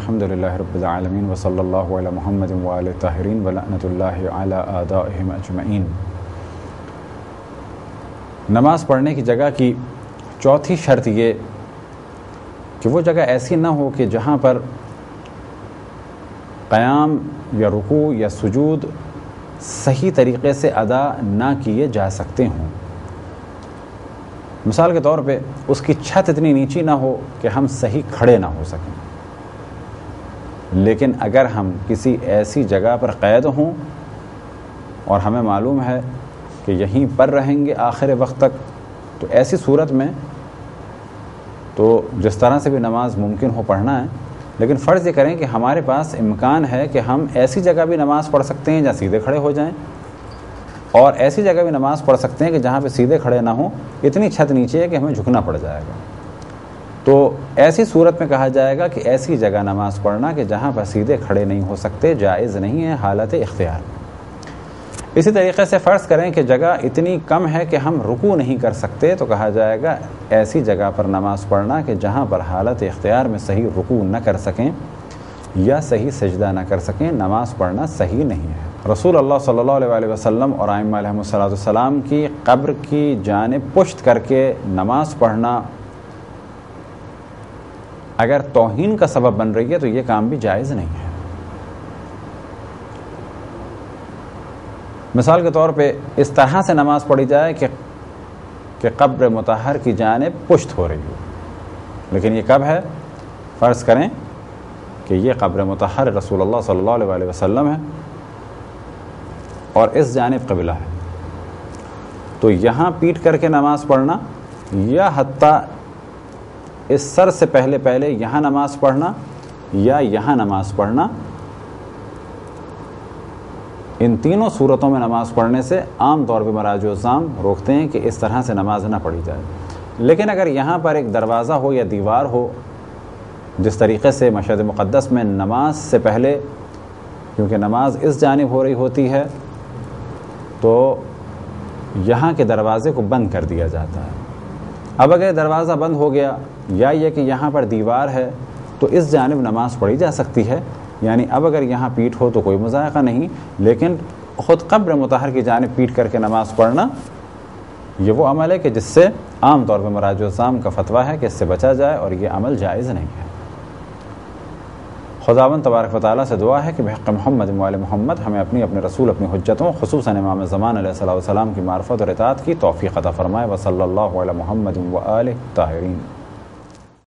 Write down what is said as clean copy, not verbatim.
الحمدللہ رب العالمین وصلی اللہ علی محمد وآلہ الطاہرین ولعنۃ اللہ علی اعدائہم اجمعین۔ نماز پڑھنے کی جگہ کی چوتھی شرط یہ کہ وہ جگہ ایسی نہ ہو کہ جہاں پر قیام یا رکوع یا سجود صحیح طریقے سے ادا نہ کیے جا سکتے ہوں۔ مثال کے طور پہ اس کی چھت اتنی نیچی نہ ہو کہ ہم صحیح کھڑے نہ ہو سکیں، لیکن اگر ہم کسی ایسی جگہ پر قید ہوں اور ہمیں معلوم ہے کہ یہیں پر رہیں گے آخر وقت تک، تو ایسی صورت میں تو جس طرح سے بھی نماز ممکن ہو پڑھنا ہے، لیکن فرض یہ کریں کہ ہمارے پاس امکان ہے کہ ہم ایسی جگہ بھی نماز پڑھ سکتے ہیں جہاں سیدھے کھڑے ہو جائیں، اور ایسی جگہ بھی نماز پڑھ سکتے ہیں کہ جہاں پہ سیدھے کھڑے نہ ہوں، اتنی چھت نیچے ہے کہ ہمیں جھکنا پڑ جائے گا۔ تو ایسی صورت میں کہا جائے گا کہ ایسی جگہ نماز پڑھنا کہ جہاں پر سیدھے کھڑے نہیں ہو سکتے جائز نہیں ہے حالت اختیار۔ اسی طریقے سے فرض کریں کہ جگہ اتنی کم ہے کہ ہم رکوع نہیں کر سکتے، تو کہا جائے گا ایسی جگہ پر نماز پڑھنا کہ جہاں پر حالت اختیار میں صحیح رکوع نہ کر سکیں یا صحیح سجدہ نہ کر سکیں، نماز پڑھنا صحیح نہیں ہے۔ رسول اللہ صلی اللہ علیہ وسلم اور ائمہ علیہم السلام کی قبر کی جانب پشت کر کے نماز پڑھنا اگر توہین کا سبب بن رہی ہے تو یہ کام بھی جائز نہیں ہے۔ مثال کے طور پہ اس طرح سے نماز پڑھی جائے کہ قبر مطہر کی جانب پشت ہو رہی ہو، لیکن یہ کب ہے؟ فرض کریں کہ یہ قبر مطہر رسول اللہ صلی اللہ علیہ وسلم ہے اور اس جانب قبلہ ہے، تو یہاں پیٹ کر کے نماز پڑھنا یا حتیٰ اس سر سے پہلے یہاں نماز پڑھنا یا یہاں نماز پڑھنا، ان تینوں صورتوں میں نماز پڑھنے سے عام طور پہ مراجع الزام روکتے ہیں کہ اس طرح سے نماز نہ پڑھی جائے۔ لیکن اگر یہاں پر ایک دروازہ ہو یا دیوار ہو، جس طریقے سے مشہد مقدس میں نماز سے پہلے، کیونکہ نماز اس جانب ہو رہی ہوتی ہے، تو یہاں کے دروازے کو بند کر دیا جاتا ہے۔ اب اگر دروازہ بند ہو گیا یا یہ کہ یہاں پر دیوار ہے، تو اس جانب نماز پڑھی جا سکتی ہے، یعنی اب اگر یہاں پیٹ ہو تو کوئی مذائقہ نہیں، لیکن خود قبر مطہر کی جانب پیٹ کر کے نماز پڑھنا یہ وہ عمل ہے کہ جس سے عام طور پہ مراجع الزام کا فتویٰ ہے کہ اس سے بچا جائے، اور یہ عمل جائز نہیں ہے۔ خداوند تبارک و تعالیٰ سے دعا ہے کہ بحق محمد وآل محمد ہمیں اپنے رسول، اپنی حجتوں، خصوصاً امام زمان علیہ السلام کی معرفت اور اطاعت کی توفیق عطا فرمائے۔ وصلی اللہ علی محمد وآلہ الطاہرین۔